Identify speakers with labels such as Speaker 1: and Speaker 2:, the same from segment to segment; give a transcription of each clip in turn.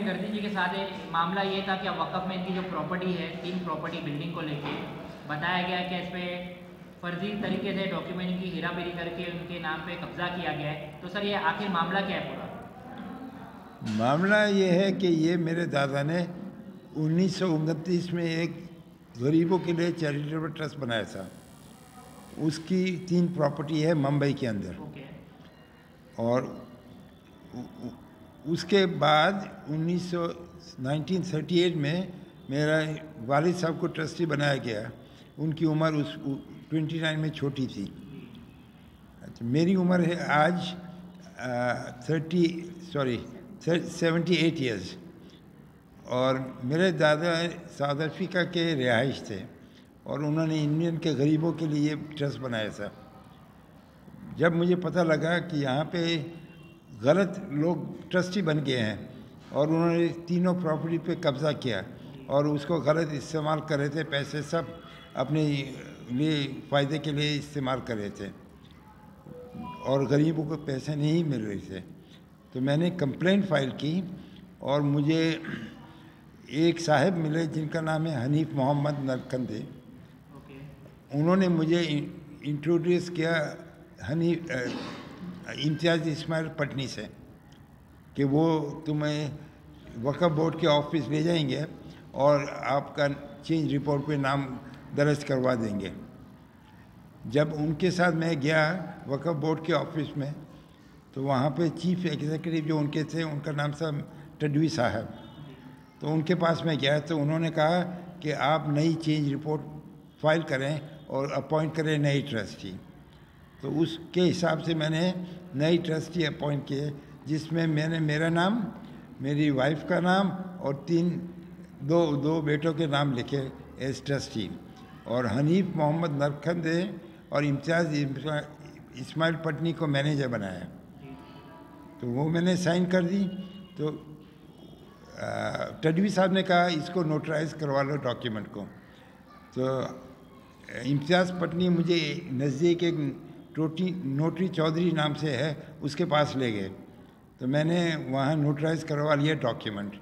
Speaker 1: Explain कर दीजिए कि साथ मामला ये था कि वक़्फ़ में इनकी जो प्रॉपर्टी है, 3 प्रॉपर्टी बिल्डिंग को लेके बताया गया है कि इस पे फर्जी तरीके से डॉक्यूमेंट की हेराफेरी करके उनके नाम पे कब्जा किया गया है। तो सर ये आखिर मामला क्या है पूरा?
Speaker 2: मामला ये है कि ये मेरे दादा ने 1929 में एक गरीबों के लिए चैरिटेबल ट्रस्ट बनाया था। उसकी 3 प्रॉपर्टी है मुंबई के अंदर।
Speaker 1: ओके।
Speaker 2: और उसके बाद 1938 में मेरा वालिद साहब को ट्रस्टी बनाया गया। उनकी उम्र उस 29 में छोटी थी। अच्छा, मेरी उम्र है आज 78 ईयर्स। और मेरे दादा साउथ अफ्रीका के रिहाइश थे और उन्होंने इंडियन के गरीबों के लिए ट्रस्ट बनाया था। जब मुझे पता लगा कि यहाँ पे गलत लोग ट्रस्टी बन गए हैं और उन्होंने तीनों प्रॉपर्टी पे कब्ज़ा किया और उसको गलत इस्तेमाल कर रहे थे, पैसे सब अपने लिए फ़ायदे के लिए इस्तेमाल कर रहे थे और गरीबों को पैसे नहीं मिल रहे थे, तो मैंने कंप्लेंट फाइल की। और मुझे एक साहब मिले जिनका नाम है हनीफ मोहम्मद नरकंदे। उन्होंने मुझे इंट्रोड्यूस किया इम्तियाज़ इस्माइल पटनी से कि वो तुम्हें वक्फ बोर्ड के ऑफिस ले जाएंगे और आपका चेंज रिपोर्ट पे नाम दर्ज करवा देंगे। जब उनके साथ मैं गया वक्फ बोर्ड के ऑफिस में, तो वहाँ पे चीफ एग्जीक्यूटिव जो उनके थे उनका नाम था तडवी साहब। तो उनके पास मैं गया तो उन्होंने कहा कि आप नई चेंज रिपोर्ट फाइल करें और अपॉइंट करें नई ट्रस्टी। तो उसके हिसाब से मैंने नई ट्रस्टी अपॉइंट किए, जिसमें मैंने मेरा नाम, मेरी वाइफ का नाम और दो बेटों के नाम लिखे एज ट्रस्टी, और हनीफ मोहम्मद नरखंदे और इम्तियाज़ इस्माइल पटनी को मैनेजर बनाया। तो वो मैंने साइन कर दी। तो तडवी साहब ने कहा इसको नोटराइज करवा लो डॉक्यूमेंट को। तो इम्तियाज़ पटनी मुझे नज़दीक एक नोटरी चौधरी नाम से है, उसके पास ले गए। तो मैंने वहाँ नोटराइज करवा लिया डॉक्यूमेंट।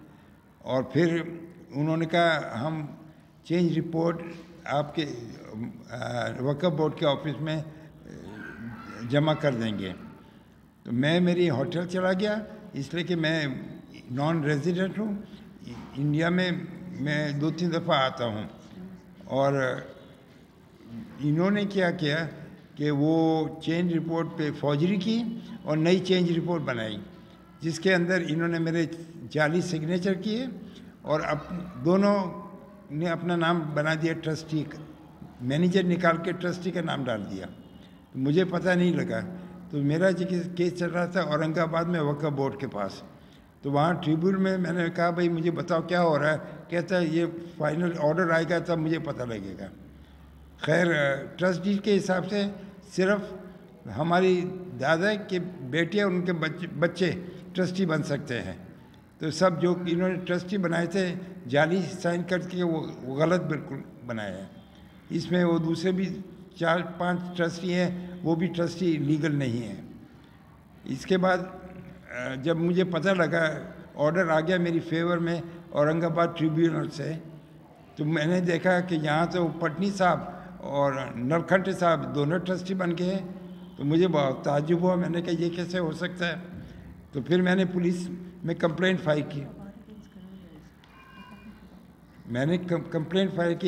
Speaker 2: और फिर उन्होंने कहा हम चेंज रिपोर्ट आपके वक्फ बोर्ड के ऑफिस में जमा कर देंगे। तो मैं मेरी होटल चला गया, इसलिए कि मैं नॉन रेजिडेंट हूँ। इंडिया में मैं 2-3 दफ़ा आता हूँ। और इन्होंने क्या किया कि वो चेंज रिपोर्ट पे फौजरी की और नई चेंज रिपोर्ट बनाई, जिसके अंदर इन्होंने मेरे जाली सिग्नेचर किए और दोनों ने अपना नाम बना दिया ट्रस्टी। मैनेजर निकाल के ट्रस्टी का नाम डाल दिया। तो मुझे पता नहीं लगा। तो मेरा जो केस चल रहा था औरंगाबाद में वक्फ बोर्ड के पास। तो वहाँ ट्रिब्यूनल में मैंने कहा भाई मुझे बताओ क्या हो रहा है। कहता है ये फाइनल ऑर्डर आएगा तब मुझे पता लगेगा। खैर ट्रस्ट डीड के हिसाब से सिर्फ हमारी दादा के बेटे और उनके बच्चे ट्रस्टी बन सकते हैं। तो सब जो इन्होंने ट्रस्टी बनाए थे जाली साइन करके वो गलत बिल्कुल बनाया है। इसमें वो दूसरे भी 4-5 ट्रस्टी हैं, वो भी ट्रस्टी लीगल नहीं है। इसके बाद जब मुझे पता लगा, ऑर्डर आ गया मेरी फेवर में औरंगाबाद ट्रिब्यूनल से, तो मैंने देखा कि यहाँ तो पटनी साहब और नरखंडे साहब दोनों ट्रस्टी बन गए हैं। तो मुझे बहुत ताज्जुब हुआ। मैंने कहा ये कैसे हो सकता है। तो फिर मैंने पुलिस में कंप्लेंट फाइल की।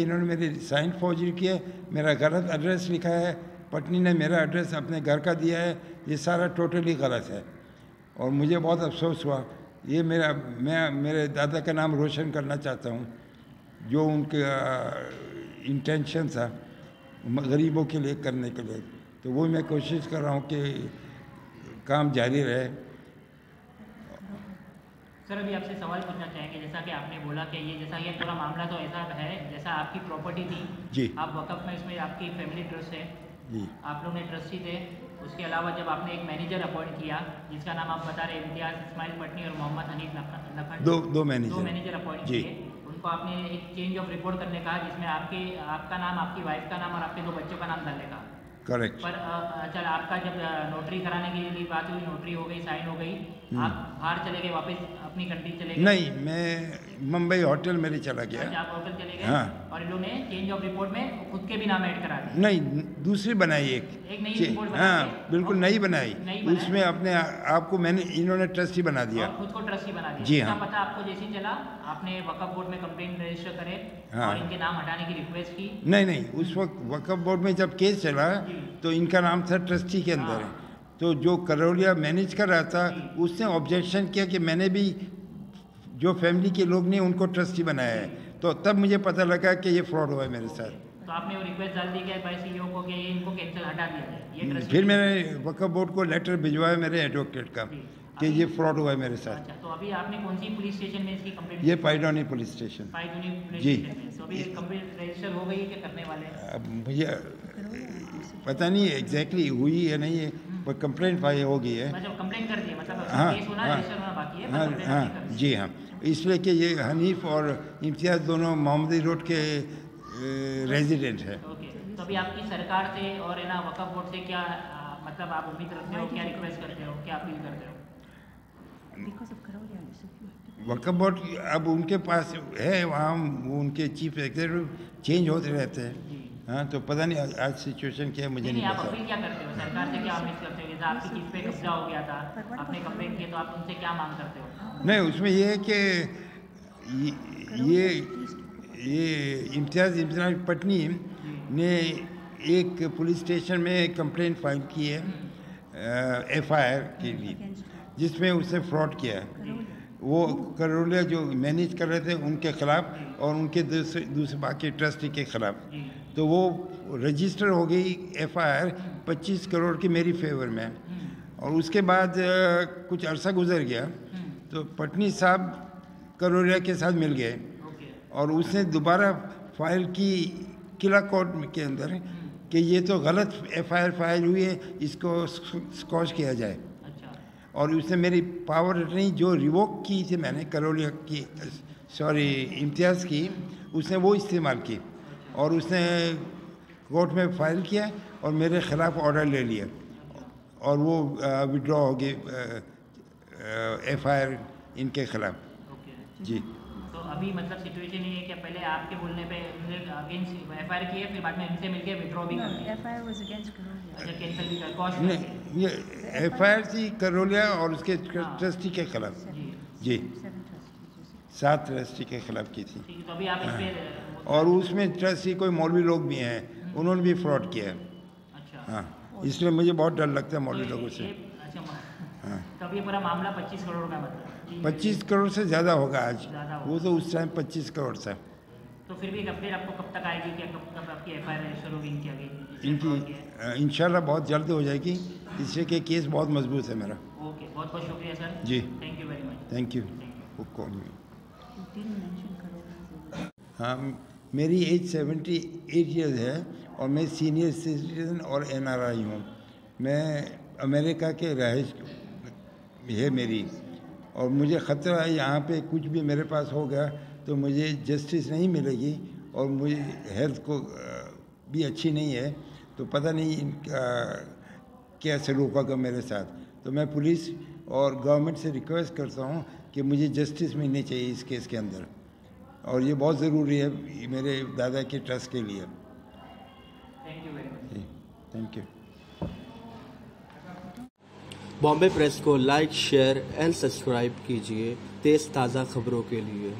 Speaker 2: इन्होंने मेरे साइन फॉर्जरी किए, मेरा गलत एड्रेस लिखा है, पटनी ने मेरा एड्रेस अपने घर का दिया है, ये सारा टोटली गलत है। और मुझे बहुत अफसोस हुआ। ये मैं मेरे दादा का नाम रोशन करना चाहता हूँ, जो उनके इंटेंशन था गरीबों के लिए करने के लिए। तो वो मैं कोशिश कर रहा हूँ कि काम जारी रहे।
Speaker 1: सर अभी आपसे सवाल पूछना चाहेंगे, जैसा कि आपने बोला कि ये पूरा मामला तो ऐसा है जैसा आपकी प्रॉपर्टी थी
Speaker 2: जी,
Speaker 1: आप वक़्फ़ में, इसमें आपकी फैमिली ट्रस्ट है
Speaker 2: जी,
Speaker 1: आप लोग ने ट्रस्टी थे। उसके अलावा जब आपने एक मैनेजर अपॉइंट किया जिसका नाम आप बता रहे इम्तियाज़ इस्माइल पटनी और मोहम्मद हनीफ नखंड,
Speaker 2: दो
Speaker 1: मैनेजर अपॉइंट
Speaker 2: जी,
Speaker 1: किए। उनको आपने एक चेंज ऑफ रिपोर्ट करने का, जिसमें आपका नाम, आपकी वाइफ का नाम और आपके 2 बच्चों का नाम डालने का।
Speaker 2: करेक्ट।
Speaker 1: पर चल आपका जब नोटरी कराने की बात हुई, नोटरी हो गई, साइन हो गई, आप बाहर चले गए, वापस अपनी कंट्री चले गए?
Speaker 2: नहीं, मैं मुंबई होटल मेरे चला गया।
Speaker 1: अच्छा, आप होटल चले गए।
Speaker 2: हाँ।
Speaker 1: और इन लोगों ने चेंज ऑफ रिपोर्ट में खुद के भी नाम ऐड करा दिए?
Speaker 2: नहीं, दूसरी बनाई एक
Speaker 1: नई रिपोर्ट बना
Speaker 2: हाँ,
Speaker 1: के,
Speaker 2: बिल्कुल नई बनाई।
Speaker 1: नई बनाई।
Speaker 2: उसमें अपने आप को मैंने इन्होंने ट्रस्टी बना दिया।
Speaker 1: और खुद को ट्रस्टी बना दिया?
Speaker 2: जी
Speaker 1: इसका
Speaker 2: हाँ।
Speaker 1: पता आपको जैसे ही चला, आपने वक्फ बोर्ड में कंप्लेंट रजिस्टर करे
Speaker 2: हाँ।
Speaker 1: और इनके नाम हटाने की रिक्वेस्ट की?
Speaker 2: नहीं, उस वक्त वक्फ बोर्ड में जब केस चला तो इनका नाम था ट्रस्टी के अंदर। तो जो करोलिया मैनेज कर रहा था उसने ऑब्जेक्शन किया कि मैंने भी जो फैमिली के लोग ने उनको ट्रस्टी बनाया है। तो तब मुझे पता लगा कि ये फ्रॉड हुआ है मेरे साथ।
Speaker 1: तो आपने वो रिक्वेस्ट डाल दी कि भाई सीईओ को कि इनको कैंसिल हटा दिया जाए, ये ट्रस्टी?
Speaker 2: फिर मैंने वक्फ बोर्ड को लेटर भिजवाया मेरे एडवोकेट का कि ये फ्रॉड हुआ है मेरे साथ।
Speaker 1: अच्छा, तो अभी आपने कौन सी पुलिस स्टेशन में इसकी कंप्लेंट?
Speaker 2: ये पाइडोनी पुलिस स्टेशन।
Speaker 1: पाइडोनी पुलिस
Speaker 2: जी।
Speaker 1: स्टेशन में। तो अभी कंप्लेंट रजिस्टर हो गई है कि करने वाले हैं?
Speaker 2: अब मुझे पता नहीं एग्जैक्टली हुई है नहीं है, पर कंप्लेंट फाइल हो गई है।
Speaker 1: मतलब कंप्लेंट कर दी है, मतलब
Speaker 2: हाँ,
Speaker 1: केस होना,
Speaker 2: हाँ,
Speaker 1: रजिस्टर होना बाकी है,
Speaker 2: हाँ,
Speaker 1: पर कंप्लेंट
Speaker 2: हाँ,
Speaker 1: आपने कर दी।
Speaker 2: जी हाँ। इसलिए कि ये हनीफ और इम्तियाज़ दोनों मोहम्मदी रोड के रेजिडेंट है।
Speaker 1: ओके, तो अभी आपकी सरकार से और है ना वक्फ बोर्ड से क्या मतलब आप उम्मीद रखते हो, क्या रिक्वेस्ट करते हो, क्या अपील करते हो?
Speaker 2: वक्फ बोर्ड अब उनके पास है, वहाँ उनके चीफ एग्जीक्यूटिव चेंज होते रहते हैं। हाँ, तो पता नहीं आज सिचुएशन क्या है, मुझे नहीं
Speaker 1: आप
Speaker 2: पता।
Speaker 1: अपील क्या करते हो सरकार से, क्या उम्मीद करते हो? जैसे आपकी चीज पे कब्जा हो गया था, आपने कंप्लेंट की, तो आप उनसे क्या मांग करते हो?
Speaker 2: नहीं, उसमें ये है कि ये इम्तियाज़ पटनी ने एक पुलिस स्टेशन में कंप्लेंट फाइल की है FIR के लिए, जिसमें उसने फ्रॉड किया है। वो करोलिया जो मैनेज कर रहे थे उनके ख़िलाफ़ और उनके दूसरे बाकी ट्रस्टी के ख़िलाफ़। तो वो रजिस्टर हो गई FIR 25 करोड़ की मेरी फेवर में। और उसके बाद कुछ अरसा गुजर गया तो पटनी साहब करोलिया के साथ मिल गए और उसने दोबारा फाइल की किला कोर्ट के अंदर कि ये तो गलत FIR फाइल हुई है, इसको स्कॉच किया जाए। और उसने मेरी पावर अटर्नी जो रिवोक की थी मैंने करोलिया की, सॉरी इम्तियाज़ की, उसने वो इस्तेमाल की और उसने कोर्ट में फाइल किया और मेरे ख़िलाफ़ ऑर्डर ले लिया और वो विड्रॉ हो गई FIR इनके ख़िलाफ़। जी।
Speaker 1: तो अभी मतलब सिचुएशन ये है कि पहले आपके बोलने पे अगेंस्ट FIR की है, फिर बाद में इनसे मिलके विड्रॉ भी कर दिया? FIR was against Karoliya. अच्छा, कैंसिल भी कर कॉस्ट
Speaker 2: नहीं, ये FIR थी करोलिया और उसके ट्रस्टी के ख़िलाफ़। जी, 7 ट्रस्टी के ख़िलाफ़ की थी।
Speaker 1: तो अभी आप इस पे
Speaker 2: और उसमें ट्रस्टी कोई मौलवी लोग भी हैं, उन्होंने भी फ्रॉड किया है।
Speaker 1: अच्छा।
Speaker 2: हाँ, इसलिए मुझे बहुत डर लगता है मौलवी लोगों से।
Speaker 1: अच्छा,
Speaker 2: हाँ,
Speaker 1: तो अब ये पूरा मामला 25 करोड़ का मतलब
Speaker 2: 25 करोड़ से ज़्यादा होगा आज, वो तो उस टाइम 25 करोड़ था।
Speaker 1: तो फिर भी अपडेट आपको कब तक आएगी, क्या कब आपकी FIR रजिस्टर होगी इनकी आगे?
Speaker 2: इनकी इंशाल्लाह बहुत जल्द हो जाएगी, इसलिए कि केस बहुत मजबूत है मेरा।
Speaker 1: ओके, बहुत बहुत शुक्रिया सर।
Speaker 2: जी,
Speaker 1: thank you very much.
Speaker 2: Thank you. हाँ, मेरी एज 78 ईयर्स है और मैं सीनियर सिटीजन और NRI हूँ। मैं अमेरिका के रहायश है मेरी, और मुझे ख़तरा है यहाँ पे कुछ भी मेरे पास हो गया तो मुझे जस्टिस नहीं मिलेगी और मुझे हेल्थ को भी अच्छी नहीं है, तो पता नहीं इनका क्या सलूक होगा मेरे साथ। तो मैं पुलिस और गवर्नमेंट से रिक्वेस्ट करता हूँ कि मुझे जस्टिस मिलनी चाहिए इस केस के अंदर, और ये बहुत ज़रूरी है मेरे दादा के ट्रस्ट के लिए।
Speaker 1: Thank you very much.
Speaker 2: Thank you.
Speaker 3: Bombay press को लाइक, शेयर एंड सब्सक्राइब कीजिए तेज़ ताज़ा खबरों के लिए।